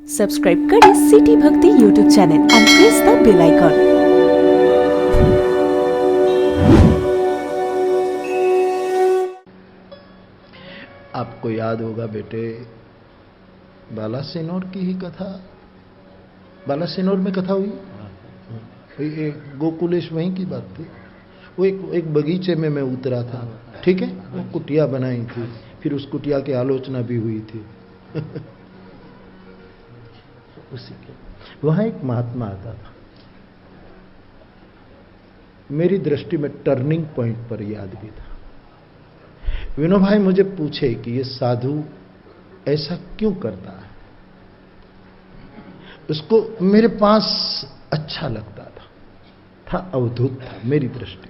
Subscribe करें city Bhakti YouTube channel and press the bell icon. आपको याद होगा बेटे, बालासिनोर की ही कथा, बालासिनोर में कथा हुई, गोकुलेश वहीं की बात थी। वो एक बगीचे में मैं उतरा था, ठीक है, वो कुटिया बनाई थी, फिर उस कुटिया की आलोचना भी हुई थी। उसी के वहां एक महात्मा आता था, मेरी दृष्टि में टर्निंग पॉइंट पर यह आदमी था। विनोद भाई मुझे पूछे कि ये साधु ऐसा क्यों करता है, उसको मेरे पास अच्छा लगता था अवधूत था। मेरी दृष्टि,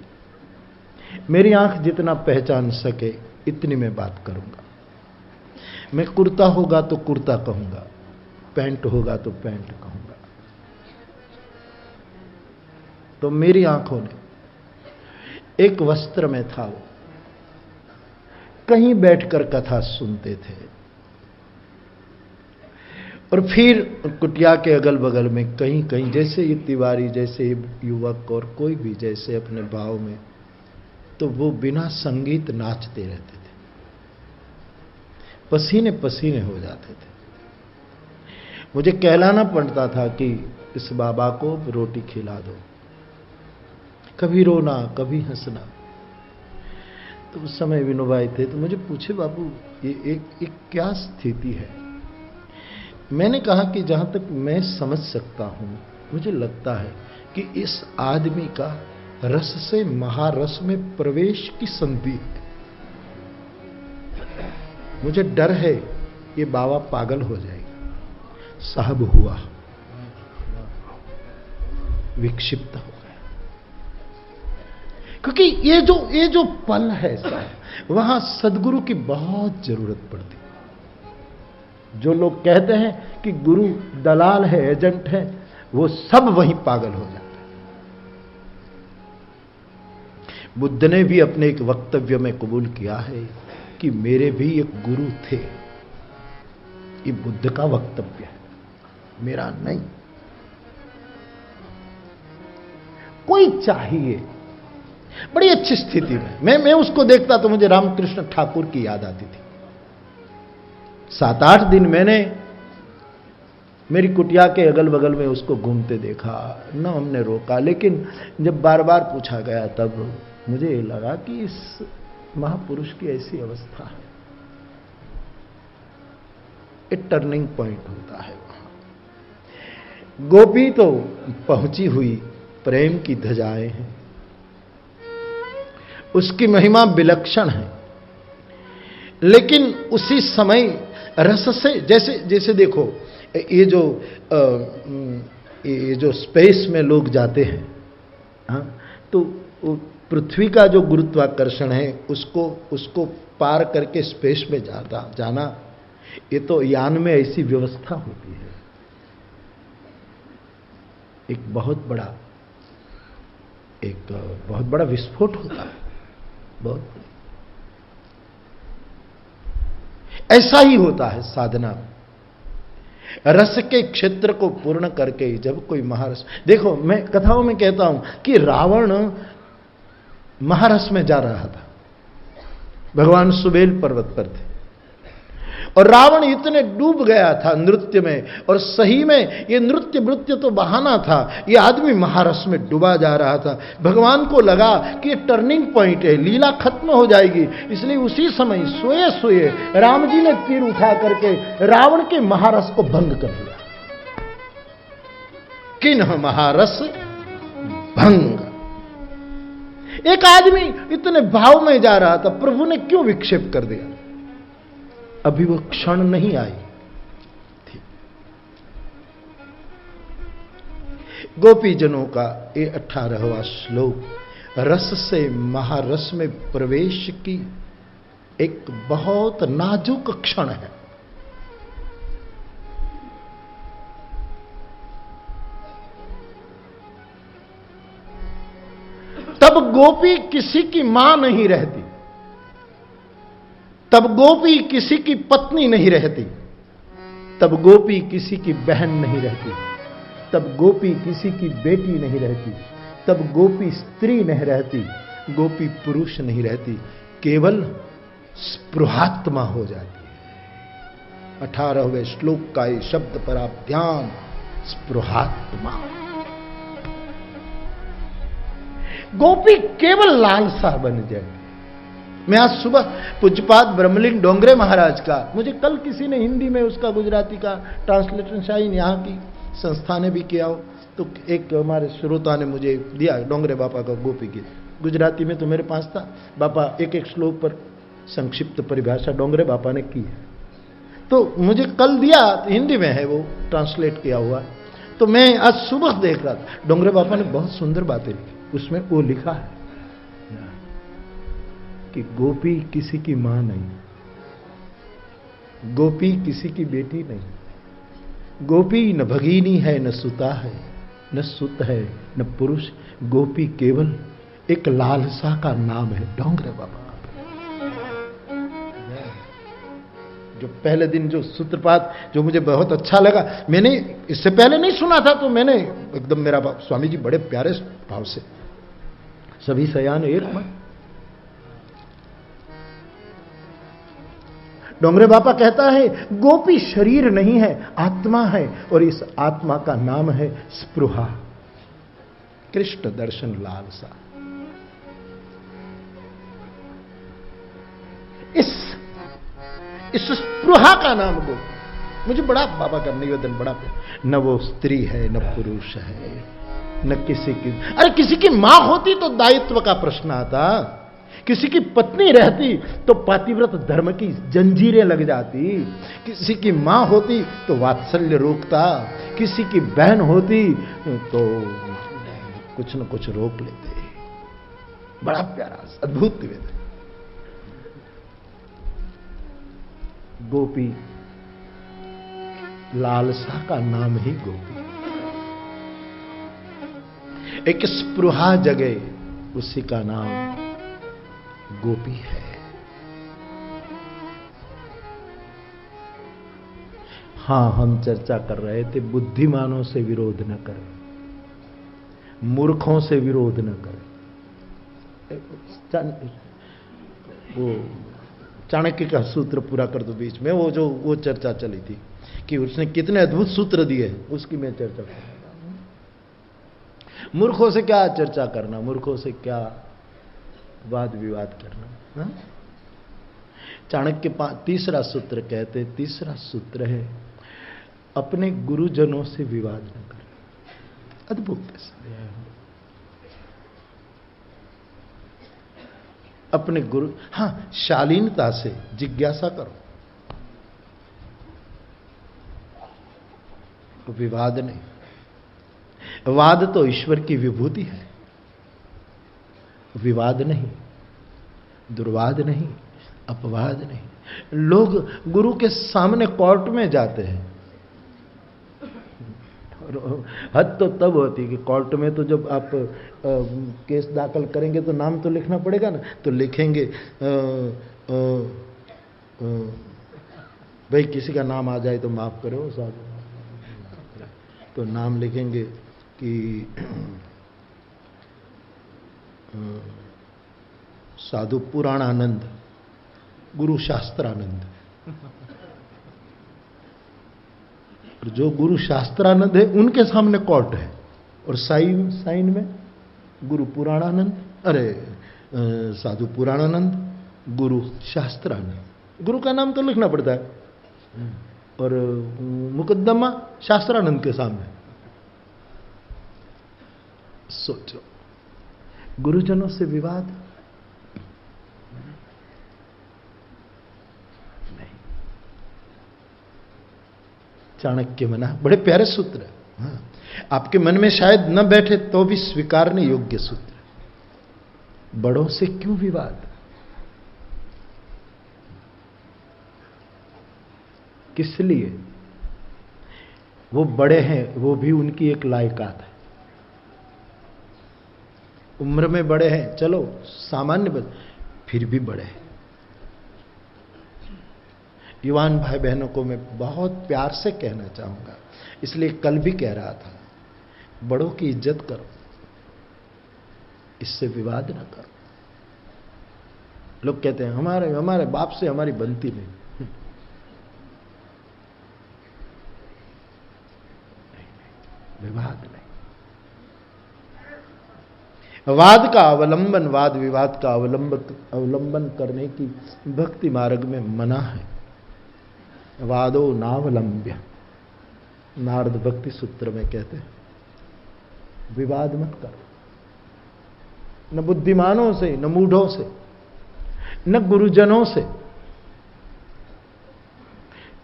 मेरी आंख जितना पहचान सके इतनी मैं बात करूंगा। मैं कुर्ता होगा तो कुर्ता कहूंगा, पैंट होगा तो पैंट कहूंगा। तो मेरी आंखों ने एक वस्त्र में था, वो कहीं बैठकर कथा सुनते थे और फिर कुटिया के अगल बगल में कहीं कहीं, जैसे ये तिवारी, जैसे युवक और कोई भी जैसे अपने भाव में, तो वो बिना संगीत नाचते रहते थे, पसीने पसीने हो जाते थे। मुझे कहलाना पड़ता था कि इस बाबा को रोटी खिला दो, कभी रोना कभी हंसना। तो उस समय विनोबाई थे, तो मुझे पूछे, बाबू ये एक क्या स्थिति है। मैंने कहा कि जहां तक मैं समझ सकता हूं, मुझे लगता है कि इस आदमी का रस से महारस में प्रवेश की संधि है। मुझे डर है ये बाबा पागल हो जाएगा। साहब हुआ, विक्षिप्त हो गया, क्योंकि ये जो पल है साहब, वहां सदगुरु की बहुत जरूरत पड़ती। जो लोग कहते हैं कि गुरु दलाल है, एजेंट है, वो सब वहीं पागल हो जाते हैं। बुद्ध ने भी अपने एक वक्तव्य में कबूल किया है कि मेरे भी एक गुरु थे। ये बुद्ध का वक्तव्य है, मेरा नहीं। कोई चाहिए बड़ी अच्छी स्थिति में। मैं उसको देखता तो मुझे रामकृष्ण ठाकुर की याद आती थी। 7-8 दिन मैंने मेरी कुटिया के अगल बगल में उसको घूमते देखा, न हमने रोका, लेकिन जब बार बार पूछा गया तब मुझे लगा कि इस महापुरुष की ऐसी अवस्था है। एक टर्निंग पॉइंट होता है वहां। गोपी तो पहुंची हुई, प्रेम की ध्वजाएं हैं, उसकी महिमा विलक्षण है। लेकिन उसी समय रस से, जैसे देखो, ये जो स्पेस में लोग जाते हैं, हाँ, तो पृथ्वी का जो गुरुत्वाकर्षण है उसको पार करके स्पेस में जाना, ये तो यान में ऐसी व्यवस्था होती है। एक बहुत बड़ा विस्फोट होता है, बहुत ऐसा ही होता है साधना। रस के क्षेत्र को पूर्ण करके जब कोई महारस, देखो मैं कथाओं में कहता हूं कि रावण महारस में जा रहा था, भगवान सुबेल पर्वत पर थे, और रावण इतने डूब गया था नृत्य में, और सही में ये नृत्य तो बहाना था, ये आदमी महारस में डूबा जा रहा था। भगवान को लगा कि ये टर्निंग पॉइंट है, लीला खत्म हो जाएगी, इसलिए उसी समय सोए सोए राम जी ने तीर उठा करके रावण के महारस को भंग कर दिया। किन्ह महारस भंग। एक आदमी इतने भाव में जा रहा था, प्रभु ने क्यों विक्षेप कर दिया? अभी वो क्षण नहीं आई थी। गोपीजनों का ये 18वां श्लोक रस से महारस में प्रवेश की एक बहुत नाजुक क्षण है। तब गोपी किसी की मां नहीं रहती, तब गोपी किसी की पत्नी नहीं रहती, तब गोपी किसी की बहन नहीं रहती, तब गोपी किसी की बेटी नहीं रहती, तब गोपी स्त्री नहीं रहती, गोपी पुरुष नहीं रहती, केवल स्पृहात्मा हो जाती है। 18वें श्लोक का ये शब्द पर आप ध्यान, स्पृहात्मा। गोपी केवल लालसा बन जाए। मैं आज सुबह पूज्यपाद ब्रह्मलीन डोंगरे महाराज का, मुझे कल किसी ने हिंदी में उसका गुजराती का ट्रांसलेशन शायद यहाँ की संस्था ने भी किया हो, तो एक हमारे श्रोता ने मुझे दिया डोंगरे बापा का गोपी गीत। गुजराती में तो मेरे पास था, बापा एक एक श्लोक पर संक्षिप्त परिभाषा डोंगरे बापा ने की है, तो मुझे कल दिया, हिंदी में है वो ट्रांसलेट किया हुआ। तो मैं आज सुबह देख रहा था, डोंगरे बापा ने बहुत सुंदर बातें लिखी। उसमें वो लिखा है कि गोपी किसी की मां नहीं, गोपी किसी की बेटी नहीं, गोपी न भगिनी है, न सुता है, न सुत है, न पुरुष, गोपी केवल एक लालसा का नाम है। डोंगरे बाबा जो पहले दिन जो सूत्रपात जो मुझे बहुत अच्छा लगा, मैंने इससे पहले नहीं सुना था, तो मैंने एकदम मेरा स्वामी जी बड़े प्यारे भाव से, सभी सयान एक मन। डोंगरे बापा कहता है गोपी शरीर नहीं है, आत्मा है, और इस आत्मा का नाम है स्पृहा, कृष्ण दर्शन लालसा। इस स्पृहा का नाम गोपी। मुझे बड़ा बाबा का निवेदन बड़ा, न वो स्त्री है, न पुरुष है, न किसी की, अरे किसी की मां होती तो दायित्व का प्रश्न आता, किसी की पत्नी रहती तो पातिव्रत धर्म की जंजीरें लग जाती, किसी की मां होती तो वात्सल्य रोकता, किसी की बहन होती तो कुछ न कुछ रोक लेते। बड़ा प्यारा अद्भुत निवेदन। गोपी, लालसा का नाम ही गोपी। एक स्पृहा जगे, उसी का नाम गोपी है। हां, हम चर्चा कर रहे थे बुद्धिमानों से विरोध न करें, मूर्खों से विरोध न करें। वो चाणक्य का सूत्र पूरा कर दो बीच में, वो चर्चा चली थी कि उसने कितने अद्भुत सूत्र दिए, उसकी मैं चर्चा कर। मूर्खों से क्या चर्चा करना, मूर्खों से क्या वाद विवाद करना। हा? चाणक्य तीसरा सूत्र कहते, तीसरा सूत्र है अपने गुरुजनों से विवाद न करें। अद्भुत है। अपने गुरु, हां, शालीनता से जिज्ञासा करो, विवाद नहीं। वाद तो ईश्वर की विभूति है, विवाद नहीं, दुर्वाद नहीं, अपवाद नहीं। लोग गुरु के सामने कोर्ट में जाते हैं, हद तो तब होती कि कोर्ट में तो जब आप केस दाखिल करेंगे तो नाम तो लिखना पड़ेगा ना, तो लिखेंगे भाई किसी का नाम आ जाए तो माफ करो साहब, तो नाम लिखेंगे कि साधु पुराणानंद, गुरु शास्त्रानंद। और जो गुरु शास्त्रानंद है उनके सामने कोर्ट है, और साइन में गुरु पुराणानंद, अरे साधु पुराणानंद, गुरु शास्त्रानंद। गुरु का नाम तो लिखना पड़ता है, और मुकदमा शास्त्रानंद के सामने। सोचो, गुरुजनों से विवाद नहीं। चाणक्य मना, बड़े प्यारे सूत्र है। हाँ, आपके मन में शायद न बैठे तो भी स्वीकारने योग्य सूत्र। बड़ों से क्यों विवाद, किस लिए? वो बड़े हैं, वो भी उनकी एक लायकात है। उम्र में बड़े हैं, चलो सामान्य बात, फिर भी बड़े हैं। युवान भाई बहनों को मैं बहुत प्यार से कहना चाहूंगा, इसलिए कल भी कह रहा था, बड़ों की इज्जत करो, इससे विवाद न करो। लोग कहते हैं हमारे हमारे बाप से हमारी बनती नहीं। विवाद नहीं। वाद का अवलंबन, वाद विवाद का अवलंबन करने की भक्ति मार्ग में मना है। वादो नावलंब्य, नारद भक्ति सूत्र में कहते हैं विवाद मत करो, न बुद्धिमानों से, न मूढ़ों से, न गुरुजनों से।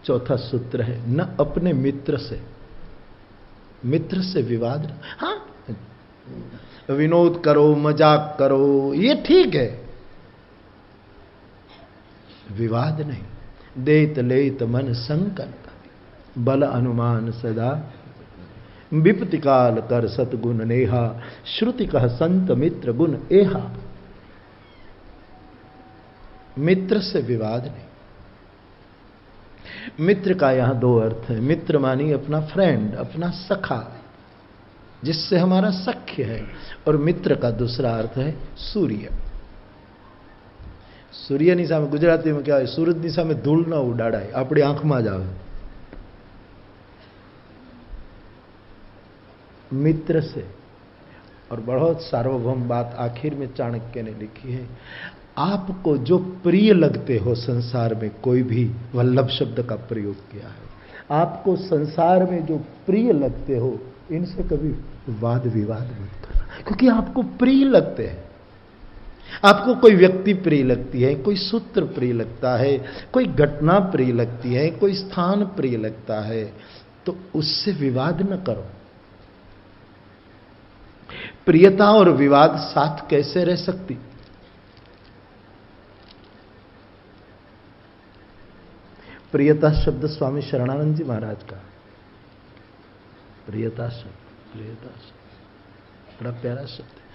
चौथा सूत्र है न अपने मित्र से, मित्र से विवाद न। हाँ, विनोद करो, मजाक करो, ये ठीक है, विवाद नहीं। देत लेत मन संकल्प, बल अनुमान सदा, विपत्ति काल कर सतगुण नेहा, श्रुति कह संत मित्र गुण एहा। मित्र से विवाद नहीं। मित्र का यहां दो अर्थ है। मित्र मानी अपना फ्रेंड, अपना सखा, जिससे हमारा सख्य है। और मित्र का दूसरा अर्थ है सूर्य। सूर्य ની સામે गुजराती में क्या है, सूरज ની સામે धूल न उड़ाड़ाय, अपनी आंख में ज आवे। मित्र से। और बहुत सार्वभौम बात आखिर में चाणक्य ने लिखी है, आपको जो प्रिय लगते हो संसार में, कोई भी वल्लभ शब्द का प्रयोग किया है, आपको संसार में जो प्रिय लगते हो, इनसे कभी वाद विवाद मत करना, क्योंकि आपको प्रिय लगते हैं। आपको कोई व्यक्ति प्रिय लगती है, कोई सूत्र प्रिय लगता है, कोई घटना प्रिय लगती है, कोई स्थान प्रिय लगता है, तो उससे विवाद न करो। प्रियता और विवाद साथ कैसे रह सकती? प्रियता शब्द स्वामी शरणानंद जी महाराज का, प्रियता शब्द, प्रियता शब्द बड़ा प्यारा शब्द है।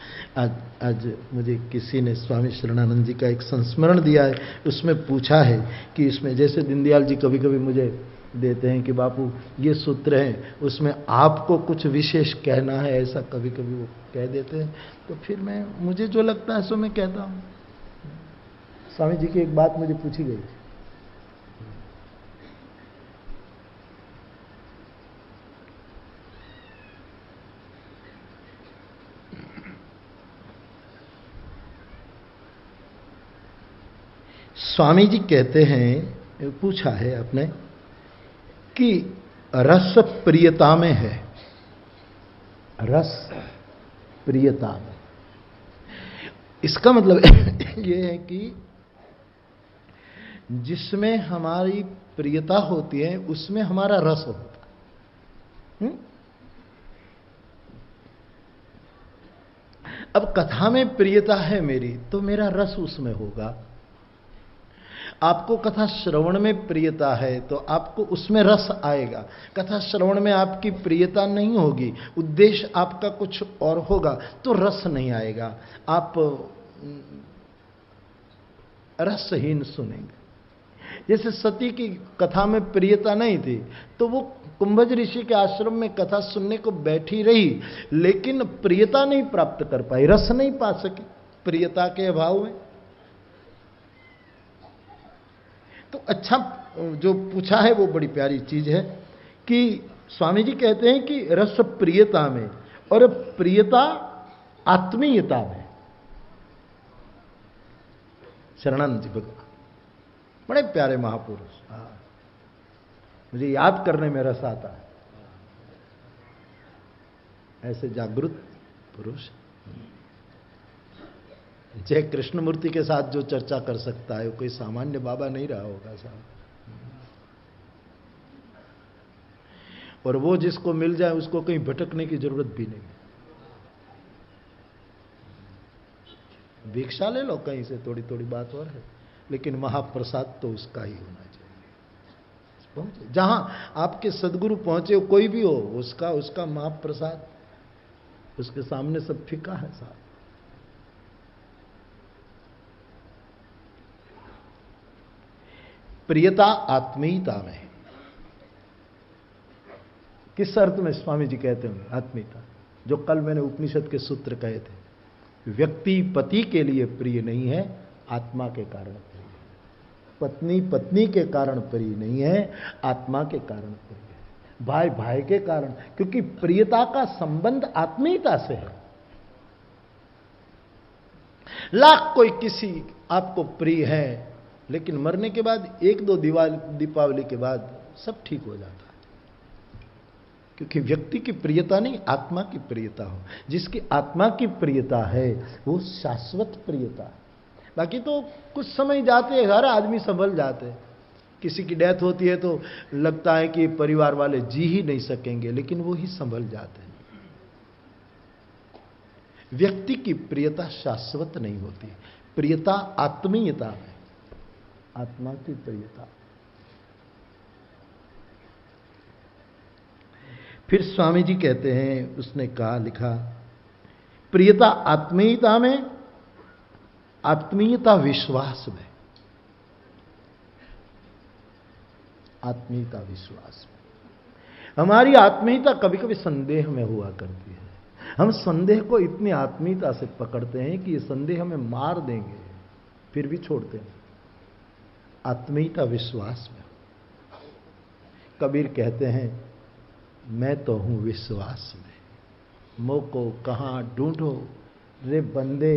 आज मुझे किसी ने स्वामी शरणानंद जी का एक संस्मरण दिया है, उसमें पूछा है कि इसमें जैसे दीनदयाल जी कभी कभी मुझे देते हैं कि बापू ये सूत्र हैं, उसमें आपको कुछ विशेष कहना है, ऐसा कभी कभी वो कह देते हैं, तो फिर मुझे जो लगता है सो मैं कहता हूँ। स्वामी जी की एक बात मुझे पूछी गई थी, स्वामी जी कहते हैं, पूछा है आपने कि रस प्रियता में है, रस प्रियता में। इसका मतलब यह है कि जिसमें हमारी प्रियता होती है उसमें हमारा रस होता है। अब कथा में प्रियता है मेरी, तो मेरा रस उसमें होगा। आपको कथा श्रवण में प्रियता है तो आपको उसमें रस आएगा। कथा श्रवण में आपकी प्रियता नहीं होगी, उद्देश्य आपका कुछ और होगा, तो रस नहीं आएगा, आप रसहीन सुनेंगे। जैसे सती की कथा में प्रियता नहीं थी, तो वो कुंभज ऋषि के आश्रम में कथा सुनने को बैठी रही, लेकिन प्रियता नहीं प्राप्त कर पाई, रस नहीं पा सकी प्रियता के अभाव में। तो अच्छा जो पूछा है वो बड़ी प्यारी चीज है कि स्वामी जी कहते हैं कि रस प्रियता में और प्रियता आत्मीयता में। शरणानंद जी भगवान बड़े प्यारे महापुरुष, मुझे याद करने में रस आता है, ऐसे जागृत पुरुष। जय कृष्णमूर्ति के साथ जो चर्चा कर सकता है वो कोई सामान्य बाबा नहीं रहा होगा साहब। और वो जिसको मिल जाए उसको कहीं भटकने की जरूरत भी नहीं। भिक्षा ले लो कहीं से, थोड़ी थोड़ी बात और है, लेकिन महाप्रसाद तो उसका ही होना चाहिए। पहुंचे जहां आपके सदगुरु पहुंचे, कोई भी हो, उसका महाप्रसाद, उसके सामने सब फीका है साहब। प्रियता आत्मीयता में है। किस अर्थ में स्वामी जी कहते होंगे आत्मीयता? जो कल मैंने उपनिषद के सूत्र कहे थे, व्यक्ति पति के लिए प्रिय नहीं है, आत्मा के कारण प्रिय है। पत्नी पत्नी के कारण प्रिय नहीं है, आत्मा के कारण प्रिय है। भाई भाई के कारण, क्योंकि प्रियता का संबंध आत्मीयता से है। लाख कोई किसी आपको प्रिय है, लेकिन मरने के बाद एक दो दीपावली के बाद सब ठीक हो जाता है, क्योंकि व्यक्ति की प्रियता नहीं, आत्मा की प्रियता हो। जिसकी आत्मा की प्रियता है वो शाश्वत प्रियता है। बाकी तो कुछ समय जाते हैं, हर आदमी संभल जाते हैं। किसी की डेथ होती है तो लगता है कि परिवार वाले जी ही नहीं सकेंगे, लेकिन वो ही संभल जाते हैं। व्यक्ति की प्रियता शाश्वत नहीं होती। प्रियता आत्मीयता है, आत्मा की प्रियता। फिर स्वामी जी कहते हैं, उसने कहा, लिखा, प्रियता आत्मीयता में, आत्मीयता विश्वास में। आत्मीयता विश्वास में। हमारी आत्मीयता कभी कभी संदेह में हुआ करती है। हम संदेह को इतनी आत्मीयता से पकड़ते हैं कि ये संदेह हमें मार देंगे, फिर भी छोड़ते हैं। आत्मीयता विश्वास में। कबीर कहते हैं, मैं तो हूं विश्वास में, मोको कहां ढूंढो रे बंदे,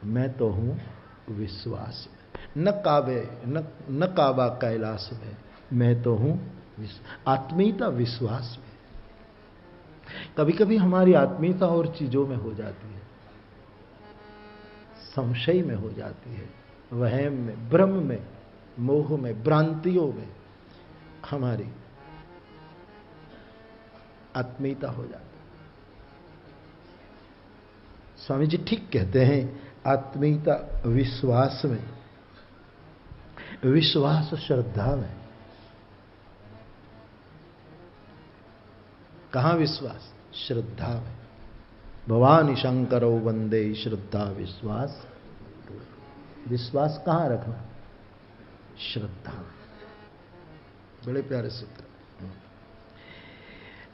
मैं तो हूं विश्वास में। न काबे न काबा कैलाश में, मैं तो हूं आत्मीयता विश्वास में। कभी कभी हमारी आत्मीयता और चीजों में हो जाती है, संशय में हो जाती है, वहम में, भ्रम में, मोह में, भ्रांतियों में हमारी आत्मीयता हो जाती है। स्वामी जी ठीक कहते हैं, आत्मीयता विश्वास में, विश्वास श्रद्धा में। कहां विश्वास? श्रद्धा में। भवानी शंकरो वंदे श्रद्धा विश्वास। विश्वास कहां रखना? श्रद्धा। बड़े प्यारे सूत्र।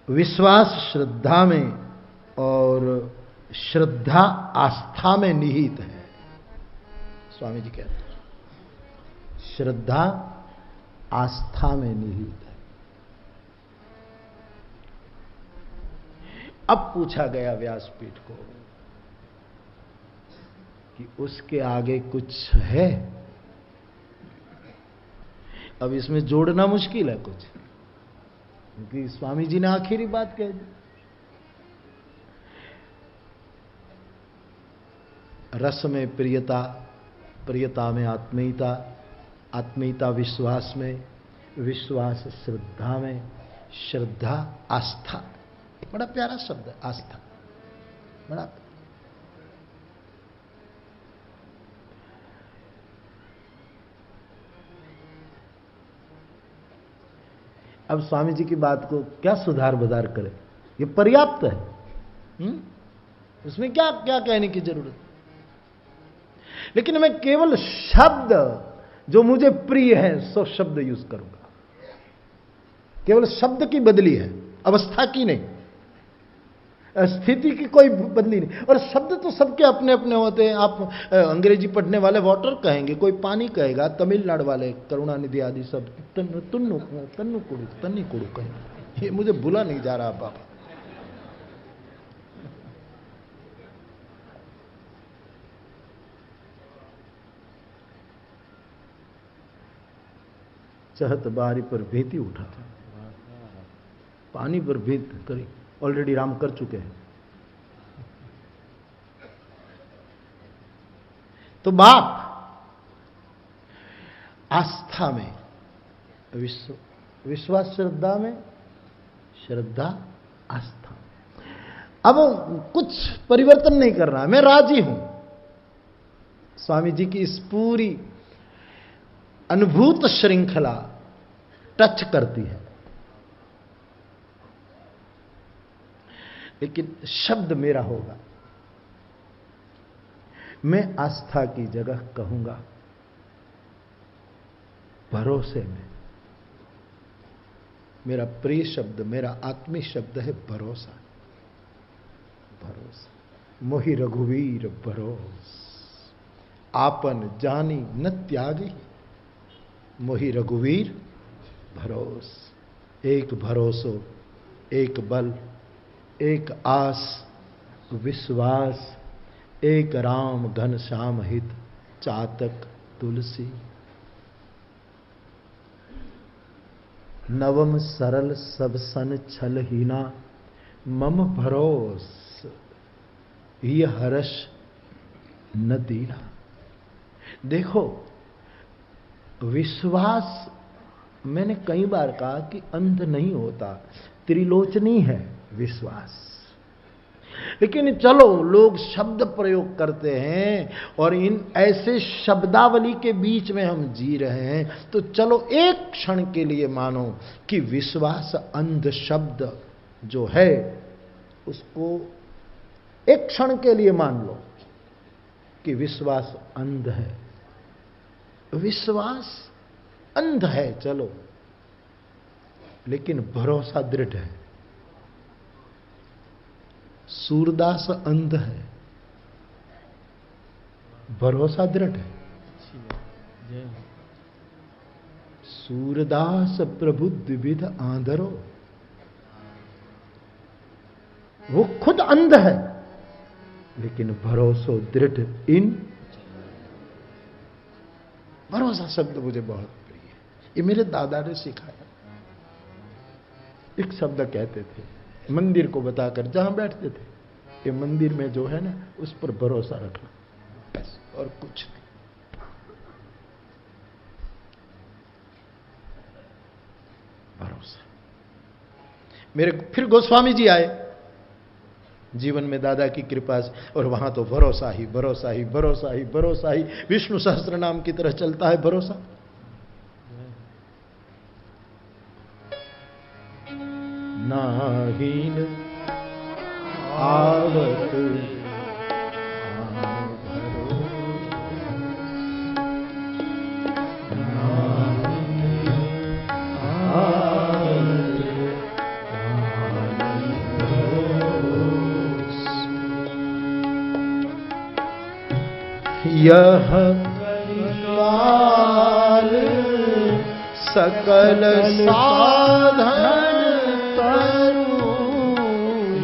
विश्वास श्रद्धा में, और श्रद्धा आस्था में निहित है। स्वामी जी कहते हैं श्रद्धा आस्था में निहित है। अब पूछा गया व्यासपीठ को कि उसके आगे कुछ है? अब इसमें जोड़ना मुश्किल है कुछ, क्योंकि स्वामी जी ने आखिरी बात कह दी। रस में प्रियता, प्रियता में आत्मीयता, आत्मीयता विश्वास में, विश्वास श्रद्धा में, श्रद्धा आस्था। बड़ा प्यारा शब्द है आस्था, बड़ा। अब स्वामी जी की बात को क्या सुधार बधार करें? ये पर्याप्त है। उसमें क्या क्या कहने की जरूरत? लेकिन मैं केवल शब्द जो मुझे प्रिय है सो शब्द यूज करूंगा। केवल शब्द की बदली है, अवस्था की नहीं, स्थिति की कोई बदली नहीं। और शब्द तो सबके अपने अपने होते हैं। आप अंग्रेजी पढ़ने वाले वाटर कहेंगे, कोई पानी कहेगा, तमिलनाडु वाले करुणानिधि आदि सब तन्नु कुड़ू तन्नी कुड़ू कहेंगे। ये मुझे भूला नहीं जा रहा बाबा। चहत बारी पर भीति उठा था, पानी पर भीत करी, ऑलरेडी राम कर चुके हैं। तो बाप आस्था में, विश्वास श्रद्धा में, श्रद्धा आस्था में। अब कुछ परिवर्तन नहीं कर रहा, मैं राजी हूं। स्वामी जी की इस पूरी अनुभूत श्रृंखला टच करती है, लेकिन शब्द मेरा होगा। मैं आस्था की जगह कहूंगा भरोसे में। मेरा प्रिय शब्द, मेरा आत्मी शब्द है भरोसा। भरोसा मोहि रघुवीर भरोस, आपन जानी न त्यागी, मोहि रघुवीर भरोस। एक भरोसो, एक बल, एक आस विश्वास, एक राम घन श्याम हित, चातक तुलसी। नवम सरल सब सन छल हीना, मम भरोस ये हर्ष न दीना। देखो, विश्वास मैंने कई बार कहा कि अंध नहीं होता, त्रिलोचनी है विश्वास। लेकिन चलो, लोग शब्द प्रयोग करते हैं और इन ऐसे शब्दावली के बीच में हम जी रहे हैं, तो चलो एक क्षण के लिए मानो कि विश्वास अंध शब्द जो है उसको एक क्षण के लिए मान लो कि विश्वास अंध है। विश्वास अंध है चलो, लेकिन भरोसा दृढ़ है। सूरदास अंध है, भरोसा दृढ़ है। सूरदास प्रभु द्विविध आंधरो, वो खुद अंध है लेकिन भरोसो दृढ़ इन। भरोसा शब्द मुझे बहुत प्रिय है, ये मेरे दादा ने सिखाया। एक शब्द कहते थे मंदिर को बताकर, जहां बैठते थे, ये मंदिर में जो है ना उस पर भरोसा रखना, बस और कुछ नहीं। भरोसा। मेरे फिर गोस्वामी जी आए जीवन में दादा की कृपा से, और वहां तो भरोसा ही भरोसा ही भरोसा ही भरोसा ही, विष्णु सहस्त्र नाम की तरह चलता है भरोसा। नाहीन आवत यह काल सकल साधन तरु,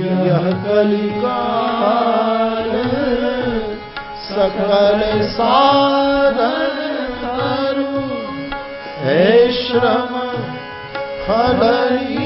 यह कलिकाल सकल साधन तरु, हे श्रम फलनी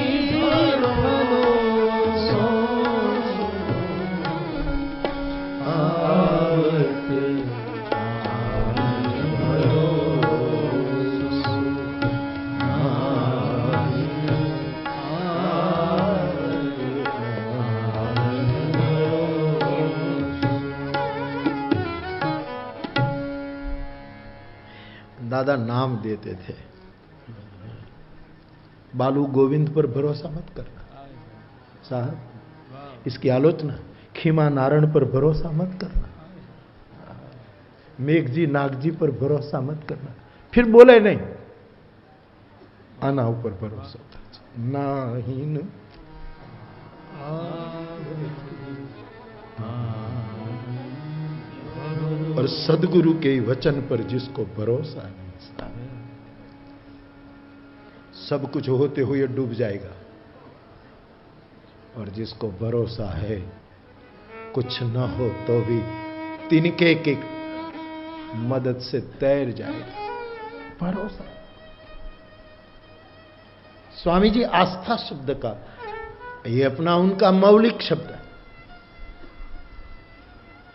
दादा नाम देते थे, बालू गोविंद पर भरोसा मत करना साहब, इसकी आलोचना। खीमा नारायण पर भरोसा मत करना, मेघजी नागजी पर भरोसा मत करना। फिर बोले नहीं, आना ऊपर भरोसा नाहीन और सदगुरु के वचन पर जिसको भरोसा नहीं, सब कुछ होते हुए डूब जाएगा। और जिसको भरोसा है कुछ न हो तो भी तिनके की मदद से तैर जाएगा। भरोसा। स्वामी जी आस्था शब्द का ये अपना उनका मौलिक शब्द है।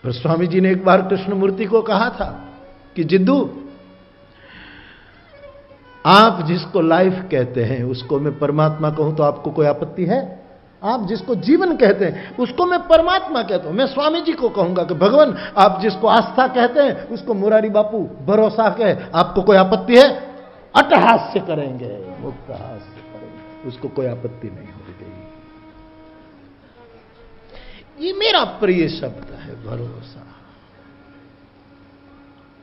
और स्वामी जी ने एक बार कृष्णमूर्ति को कहा था कि जिद्दू, आप जिसको लाइफ कहते हैं उसको मैं परमात्मा कहूं तो आपको कोई आपत्ति है? आप जिसको जीवन कहते हैं उसको मैं परमात्मा कहता हूं। मैं स्वामी जी को कहूंगा कि भगवान, आप जिसको आस्था कहते हैं उसको मुरारी बापू भरोसा कहे, आपको कोई आपत्ति है? अट्टहास्य करेंगे, मुक्त हास्य करेंगे, उसको कोई आपत्ति नहीं होगी। ये मेरा प्रिय शब्द है, भरोसा।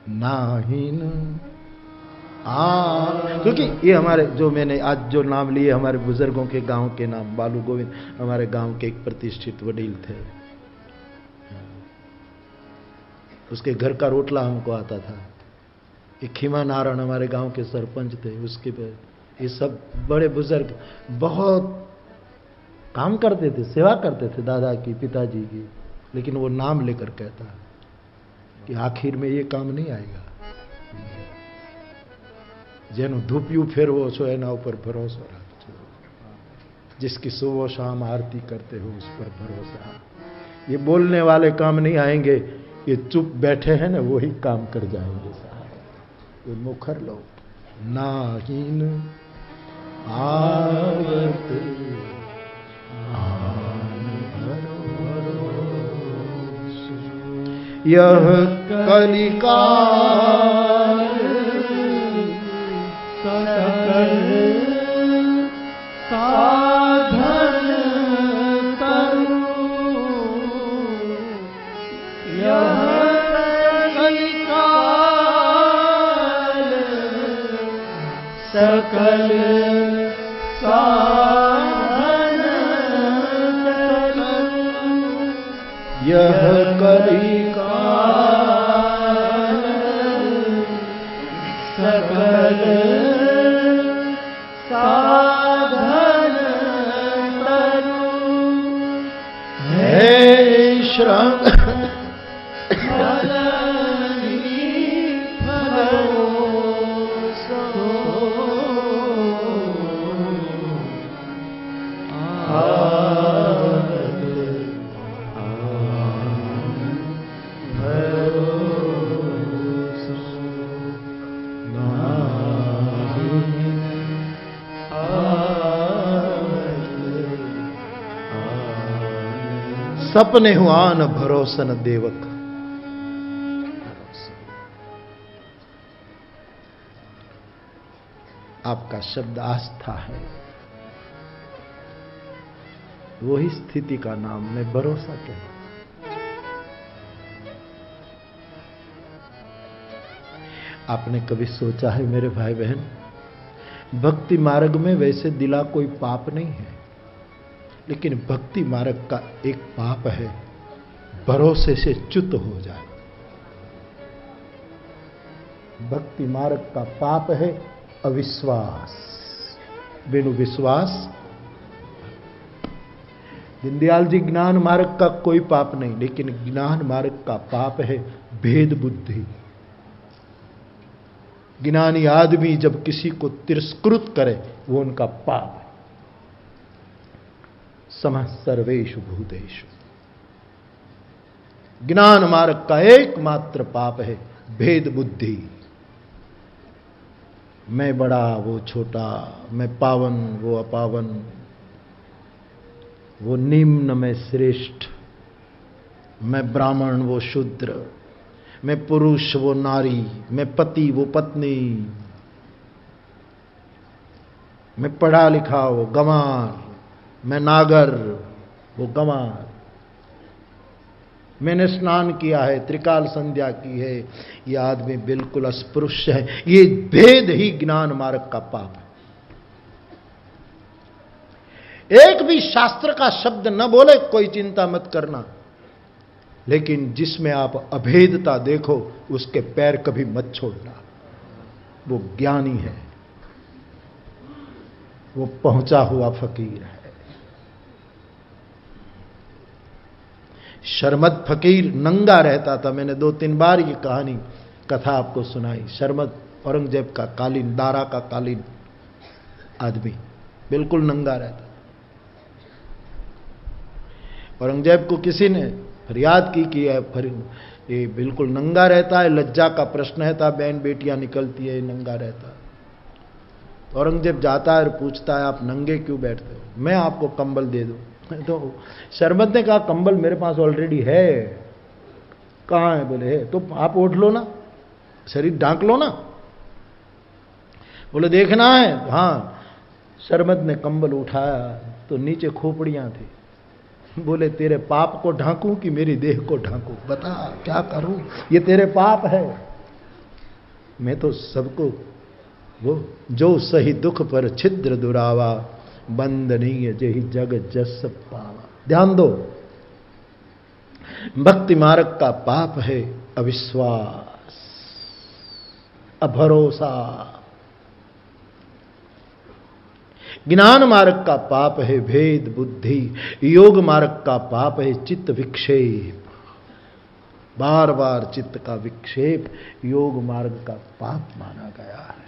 नाहीन क्योंकि ये हमारे जो मैंने आज जो नाम लिए हमारे बुजुर्गों के गांव के नाम, बालू गोविंद हमारे गांव के एक प्रतिष्ठित वडील थे, उसके घर का रोटला हमको आता था। एक खीमा नारायण हमारे गांव के सरपंच थे, उसके ये सब बड़े बुजुर्ग बहुत काम करते थे, सेवा करते थे दादा की, पिताजी की, लेकिन वो नाम लेकर कहता कि आखिर में ये काम नहीं आएगा। જેનું ધૂપિયું ફેરવો છો એના ઉપર ભરોસો રાખજો, जिसकी सुबह शाम आरती करते हो उस पर भरोसा। ये बोलने वाले काम नहीं आएंगे, ये चुप बैठे हैं ना वही काम कर जाएंगे साहब। ये मुखर लोग नाहीन आवत आन भरोसे, यह कलिकाल सकल साधन तरु, यह कलिकाल सकल साधन तरु, यह कलिकाल सकल साधन तरु, हे श्रम सपने हुआ न भरोसन देवक। आपका शब्द आस्था है, वही स्थिति का नाम मैं भरोसा कहता। आपने कभी सोचा है मेरे भाई बहन, भक्ति मार्ग में वैसे दिला कोई पाप नहीं है, लेकिन भक्ति मार्ग का एक पाप है, भरोसे से च्युत हो जाए। भक्ति मार्ग का पाप है अविश्वास, बिनु विश्वास। दीनदयाल जी ज्ञान मार्ग का कोई पाप नहीं, लेकिन ज्ञान मार्ग का पाप है भेद बुद्धि। ज्ञानी आदमी जब किसी को तिरस्कृत करे वो उनका पाप है। समः सर्वेषु भूतेषु, ज्ञान मार्ग का एकमात्र पाप है भेद बुद्धि। मैं बड़ा वो छोटा, मैं पावन वो अपावन, वो निम्न मैं श्रेष्ठ, मैं ब्राह्मण वो शूद्र, मैं पुरुष वो नारी, मैं पति वो पत्नी, मैं पढ़ा लिखा वो गंवार, मैं नागर वो गंवार, मैंने स्नान किया है, त्रिकाल संध्या की है, ये आदमी बिल्कुल अस्पृश्य है। ये भेद ही ज्ञान मार्ग का पाप है। एक भी शास्त्र का शब्द न बोले कोई चिंता मत करना, लेकिन जिसमें आप अभेदता देखो उसके पैर कभी मत छोड़ना। वो ज्ञानी है, वो पहुंचा हुआ फकीर है। शर्मद फकीर नंगा रहता था। मैंने 2-3 बार ये कहानी कथा आपको सुनाई। शर्मद औरंगजेब का कालीन, दारा का कालीन आदमी बिल्कुल नंगा रहता। औरंगजेब को किसी ने फरियाद की कि ये बिल्कुल नंगा रहता है, लज्जा का प्रश्न है था, बहन बेटियां निकलती है, नंगा रहता। औरंगजेब जाता है और पूछता है आप नंगे क्यों बैठते हो, मैं आपको कंबल दे दूं। तो शरबत ने कहा कंबल मेरे पास ऑलरेडी है। कहां है? बोले है। तो आप ओढ़ लो ना, शरीर ढांक लो ना। बोले देखना है? हाँ। शरबत ने कंबल उठाया तो नीचे खोपड़ियां थी। बोले तेरे पाप को ढांकूं कि मेरी देह को ढांकूं, बता क्या करूं, ये तेरे पाप है। मैं तो सबको वो जो सही दुख पर छिद्र दुरावा, बंदनीय जही जग जस पावा। ध्यान दो, भक्ति मार्ग का पाप है अविश्वास, अभरोसा। ज्ञान मार्ग का पाप है भेद बुद्धि, योग मार्ग का पाप है चित्त विक्षेप। बार बार चित्त का विक्षेप योग मार्ग का पाप माना गया है।